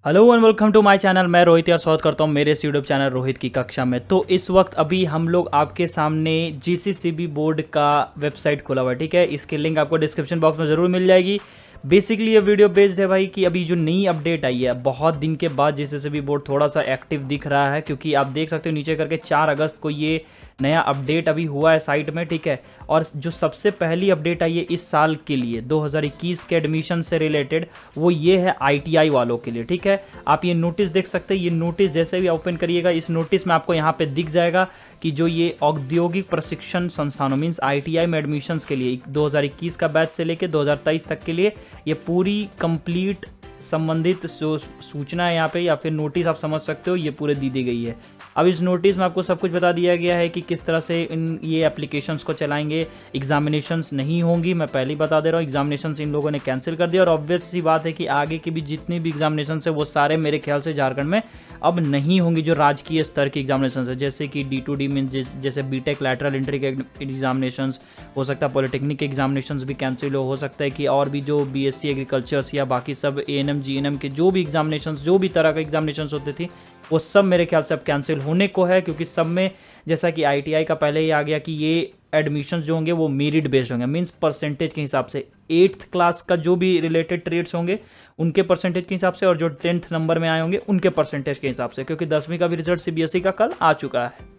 Hello and welcome to my channel. मैं रोहित यार स्वागत करता हूँ मेरे इस यूट्यूब चैनल रोहित की कक्षा में। तो इस वक्त अभी हम लोग आपके सामने जीसीसीबी बोर्ड का वेबसाइट खोला हुआ है, ठीक है। इसकी लिंक आपको डिस्क्रिप्शन बॉक्स में ज़रूर मिल जाएगी। बेसिकली ये वीडियो बेस्ड है भाई कि अभी जो नई अपडेट आई है, बहुत दिन के बाद जीसीसीबी बोर्ड थोड़ा सा एक्टिव दिख रहा है, क्योंकि आप देख सकते हो नीचे करके 4 अगस्त को ये नया अपडेट अभी हुआ है साइट में, ठीक है। और जो सबसे पहली अपडेट आई है इस साल के लिए 2021 के एडमिशन से रिलेटेड, वो ये है आईटीआई वालों के लिए, ठीक है। आप ये नोटिस देख सकते हैं। ये नोटिस जैसे भी ओपन करिएगा, इस नोटिस में आपको यहाँ पे दिख जाएगा कि जो ये औद्योगिक प्रशिक्षण संस्थानों मीन्स आईटीआई में एडमिशन्स के लिए 2021 का बैच से लेके 2023 तक के लिए ये पूरी कंप्लीट संबंधित सूचना है यहाँ पे, या फिर नोटिस आप समझ सकते हो, ये पूरे दी गई है। अब इस नोटिस में आपको सब कुछ बता दिया गया है कि किस तरह से ये एप्लीकेशंस को चलाएंगे। एग्जामिनेशंस नहीं होंगी, मैं पहले ही बता दे रहा हूँ। एग्जामिनेशंस इन लोगों ने कैंसिल कर दिया, और ऑब्वियस सी बात है कि आगे की भी जितनी भी एग्जामिनेशंस है वो सारे मेरे ख्याल से झारखंड में अब नहीं होंगी। जो राजकीय स्तर की एग्जामिनेशंस है, जैसे कि D2D मीन्स जैसे बीटेक लैटरल एंट्री के एग्जामिनेशंस, हो सकता है पॉलिटेक्निक के एग्जामिनेशंस भी कैंसिल हो सकता है कि और भी जो BSc एग्रीकल्चर्स या बाकी सब ANM GNM के जो भी एग्जामिनेशंस, जो भी तरह के एग्जामिनेशंस होते थे, वो सब मेरे ख्याल से अब कैंसिल होने को है। क्योंकि सब में जैसा कि आईटीआई का पहले ही आ गया कि ये एडमिशन्स जो होंगे वो मेरिट बेस्ड होंगे, मींस परसेंटेज के हिसाब से। 8th क्लास का जो भी रिलेटेड ट्रेड्स होंगे उनके परसेंटेज के हिसाब से, और जो 10th नंबर में आए होंगे उनके परसेंटेज के हिसाब से, क्योंकि 10वीं का भी रिजल्ट CBSE का कल आ चुका है।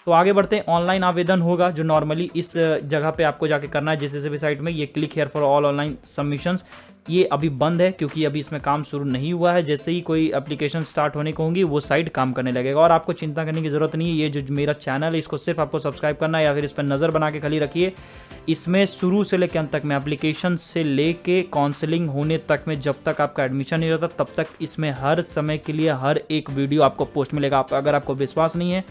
तो आगे बढ़ते हैं। ऑनलाइन आवेदन होगा जो नॉर्मली इस जगह पे आपको जाके करना है जीसीसीबी साइट में। ये click here for all online submissions, ये अभी बंद है क्योंकि अभी इसमें काम शुरू नहीं हुआ है। जैसे ही कोई एप्लीकेशन स्टार्ट होने को होंगी वो साइट काम करने लगेगा, और आपको चिंता करने की जरूरत नहीं है। ये जो मेरा चैनल है इसको सिर्फ आपको सब्सक्राइब करना है, या फिर इस पर नज़र बना के खाली रखिए। इसमें शुरू से लेकर अंत तक में, एप्लीकेशन से लेके काउंसलिंग होने तक में, जब तक आपका एडमिशन नहीं होता तब तक इसमें हर समय के लिए हर एक वीडियो आपको पोस्ट मिलेगा। अगर आपको विश्वास नहीं है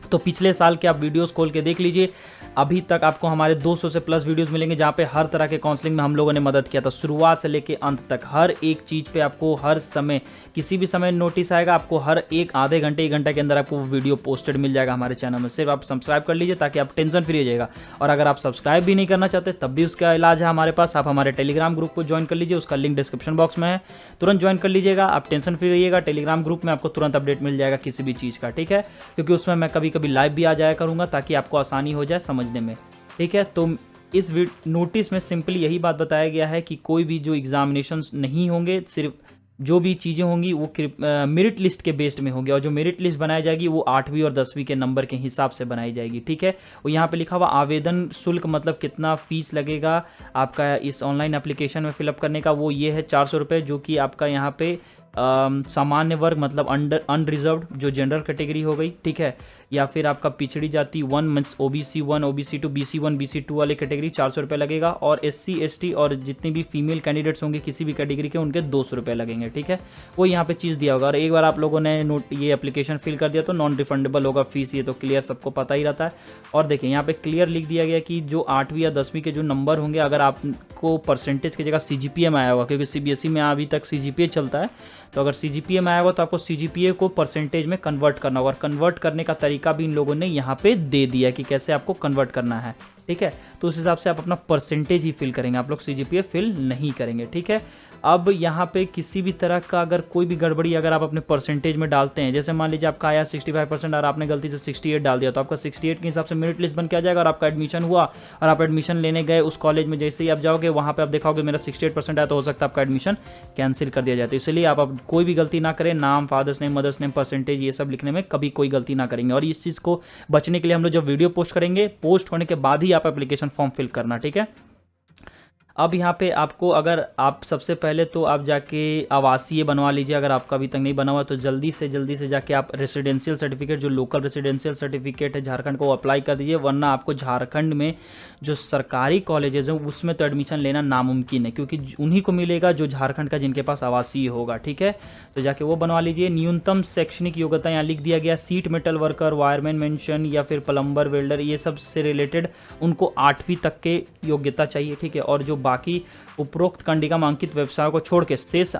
तो पिछले साल के आप वीडियोस खोल के देख लीजिए। अभी तक आपको हमारे 200 से प्लस वीडियोस मिलेंगे जहाँ पे हर तरह के काउंसलिंग में हम लोगों ने मदद किया था, शुरुआत से लेके अंत तक। हर एक चीज़ पे आपको हर समय किसी भी समय नोटिस आएगा, आपको हर एक आधे घंटे 1 घंटे के अंदर आपको वो वीडियो पोस्टेड मिल जाएगा हमारे चैनल में। सिर्फ आप सब्सक्राइब कर लीजिए ताकि आप टेंशन फ्री हो जाएगा। और अगर आप सब्सक्राइब भी नहीं करना चाहते तब भी उसका इलाज है हमारे पास। आप हमारे टेलीग्राम ग्रुप को ज्वाइन कर लीजिए, उसका लिंक डिस्क्रिप्शन बॉक्स में है, तुरंत ज्वाइन कर लीजिएगा। आप टेंशन फ्री रहिएगा। टेलीग्राम ग्रुप में आपको तुरंत अपडेट मिल जाएगा किसी भी चीज़ का, ठीक है। क्योंकि उसमें मैं कभी कभी लाइव भी आ जाया करूँगा ताकि आपको आसानी हो जाए समझने में, ठीक है। तो इस नोटिस में सिंपली यही बात बताया गया है कि कोई भी जो एग्जामिनेशंस नहीं होंगे, सिर्फ जो भी चीज़ें होंगी वो मेरिट लिस्ट के बेस्ड में होंगी, और जो मेरिट लिस्ट बनाई जाएगी वो 8वीं और 10वीं के नंबर के हिसाब से बनाई जाएगी, ठीक है। और यहाँ पे लिखा हुआ आवेदन शुल्क, मतलब कितना फीस लगेगा आपका इस ऑनलाइन एप्लीकेशन में फिलअप करने का, वो ये है 400 रुपये, जो कि आपका यहाँ पे सामान्य वर्ग मतलब अनरिजर्व्ड जो जनरल कैटेगरी हो गई, ठीक है, या फिर आपका पिछड़ी जाति 1 means OBC 1 OBC 2 BC 1 BC 2 वाले कैटेगरी 400 रुपये लगेगा, और SC ST और जितनी भी फीमेल कैंडिडेट्स होंगे किसी भी कैटेगरी के उनके 200 रुपये लगेंगे, ठीक है। वो यहाँ पे चीज़ दिया होगा। और एक बार आप लोगों ने ये एप्लीकेशन फिल कर दिया तो नॉन रिफंडेबल होगा फीस, ये तो क्लियर सबको पता ही रहता है। और देखिए यहाँ पे क्लियर लिख दिया गया कि जो 8वीं या 10वीं के जो नंबर होंगे, अगर आपको परसेंटेज की जगह CGPA में आया होगा, क्योंकि CBSE में अभी तक CGPA चलता है, तो अगर CGPA में आया होगा तो आपको CGPA को परसेंटेज में कन्वर्ट करना होगा। और कन्वर्ट करने का तरीका भी इन लोगों ने यहाँ पे दे दिया कि कैसे आपको कन्वर्ट करना है, ठीक है। तो उस हिसाब से आप अपना परसेंटेज ही फिल करेंगे, आप लोग CGPA फिल नहीं करेंगे, ठीक है। अब यहाँ पे किसी भी तरह का अगर कोई भी गड़बड़ी अगर आप अपने परसेंटेज में डालते हैं, जैसे मान लीजिए आपका आया 65% और आपने गलती से 68 डाल दिया, तो आपका 68 के हिसाब से मेरिट लिस्ट बन के आ जाएगा, और आपका एडमिशन हुआ और आप एडमिशन लेने गए उस कॉलेज में, जैसे ही आप जाओगे वहाँ पे आप देखोगे मेरा 68% आया, तो हो सकता है आपका एडमिशन कैंसिल कर दिया जाए। तो इसलिए आप अब कोई भी गलती ना करें, नाम, father's name, mother's name, percentage, ये सब लिखने में कभी कोई गलती ना करेंगे। और इस चीज़ को बचने के लिए हम लोग जब वीडियो पोस्ट करेंगे, पोस्ट होने के बाद ही आप एप्लीकेशन फॉर्म फिल करना, ठीक है। अब यहाँ पे आपको, अगर आप सबसे पहले तो आप जाके आवासीय बनवा लीजिए, अगर आपका अभी तक नहीं बना हुआ तो जल्दी से जाके आप रेसिडेंशियल सर्टिफिकेट, जो लोकल रेसिडेंशियल सर्टिफिकेट है झारखंड को, अप्लाई कर दीजिए। वरना आपको झारखंड में जो सरकारी कॉलेजेस हैं उसमें तो एडमिशन लेना नामुमकिन है, क्योंकि उन्हीं को मिलेगा जो झारखंड का जिनके पास आवासीय होगा, ठीक है। तो जाके वो बनवा लीजिए। न्यूनतम शैक्षणिक योग्यता यहाँ लिख दिया गया, seat metal worker, wireman mention या फिर प्लम्बर, वेल्डर, ये सब से रिलेटेड उनको 8वीं तक के योग्यता चाहिए, ठीक है। और जो बाकी उपरोक्त कंडिका में अंकित व्यवसायों को छोड़ के शेष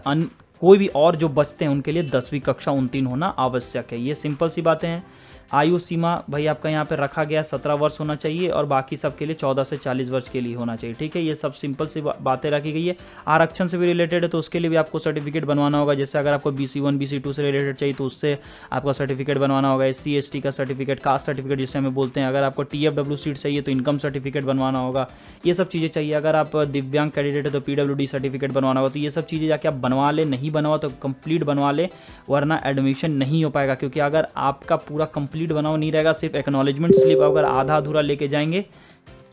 कोई भी और जो बचते हैं उनके लिए 10वीं कक्षा उत्तीर्ण होना आवश्यक है। ये सिंपल सी बातें हैं। आयु सीमा भाई आपका यहाँ पे रखा गया 17 वर्ष होना चाहिए और बाकी सब के लिए 14 से 40 वर्ष के लिए होना चाहिए, ठीक है। ये सब सिंपल सी बातें रखी गई है। आरक्षण से भी रिलेटेड है तो उसके लिए भी आपको सर्टिफिकेट बनवाना होगा। जैसे अगर आपको BC1 BC2 से रिलेटेड चाहिए तो उससे आपका सर्टिफिकेट बनवाना होगा। SC ST का सर्टिफिकेट, कास्ट सर्टिफिकेट जिसे हमें बोलते हैं। अगर आपको TFW सीट चाहिए तो इनकम सर्टिफिकेट बनवाना होगा। ये सब चीज़ें चाहिए। अगर आप दिव्यांग कैंडिडेट है तो PWD सर्टिफिकेट बनवाना होगा। तो ये सब चीज़ें जाके आप बनवा ले, नहीं बनवा तो कंप्लीट बनवा ले, वरना एडमिशन नहीं हो पाएगा। क्योंकि अगर आपका पूरा कंप्लीट बना नहीं रहेगा, सिर्फ एक्नॉलेजमेंट स्लिप अगर आधा अधूरा लेके जाएंगे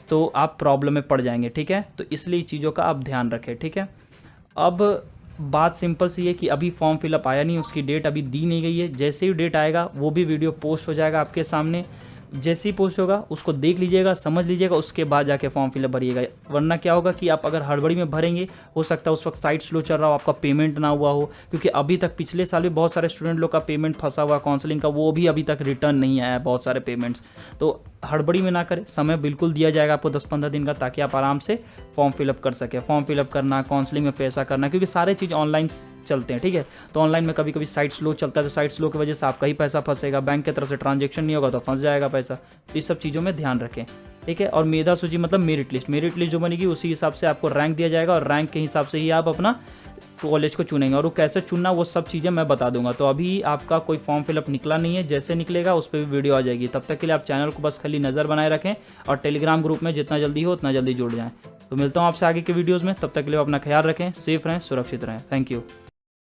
तो आप प्रॉब्लम में पड़ जाएंगे, ठीक है। तो इसलिए चीज़ों का आप ध्यान रखें, ठीक है। अब बात सिंपल सी है कि अभी फॉर्म फिलअप आया नहीं, उसकी डेट अभी दी नहीं गई है। जैसे ही डेट आएगा वो भी वीडियो पोस्ट हो जाएगा आपके सामने। जैसे ही पोस्ट होगा उसको देख लीजिएगा, समझ लीजिएगा, उसके बाद जाके फॉर्म फिलअप भरिएगा। वरना क्या होगा कि आप अगर हड़बड़ी में भरेंगे, हो सकता है उस वक्त साइट स्लो चल रहा हो, आपका पेमेंट ना हुआ हो। क्योंकि अभी तक पिछले साल भी बहुत सारे स्टूडेंट लोग का पेमेंट फंसा हुआ काउंसलिंग का, वो भी अभी तक रिटर्न नहीं आया है, बहुत सारे पेमेंट्स। तो हड़बड़ी में ना करें, समय बिल्कुल दिया जाएगा आपको 10-15 दिन का, ताकि आप आराम से फॉर्म फिलअप कर सकें। फॉर्म फिलअप करना, काउंसलिंग में पैसा करना, क्योंकि सारे चीज़ ऑनलाइन चलते हैं, ठीक है। तो ऑनलाइन में कभी कभी साइट स्लो चलता है, तो साइट स्लो की वजह से आपका ही पैसा फंसेगा, बैंक की तरफ से ट्रांजेक्शन नहीं होगा तो फंस जाएगा पैसा। तो इस सब चीज़ों में ध्यान रखें, ठीक है। और मेधा सूची मतलब मेरिट लिस्ट जो बनेगी उसी हिसाब से आपको रैंक दिया जाएगा, और रैंक के हिसाब से ही आप अपना कॉलेज को चुनेंगे। और वो कैसे चुनना वो सब चीज़ें मैं बता दूंगा। तो अभी आपका कोई फॉर्म फिलअप निकला नहीं है, जैसे निकलेगा उस पर भी वीडियो आ जाएगी। तब तक के लिए आप चैनल को बस खाली नज़र बनाए रखें और टेलीग्राम ग्रुप में जितना जल्दी हो उतना जल्दी जुड़ जाएं। तो मिलता हूँ आपसे आगे के वीडियोज़ में, तब तक के लिए अपना ख्याल रखें, सेफ रहें, सुरक्षित रहें। Thank you.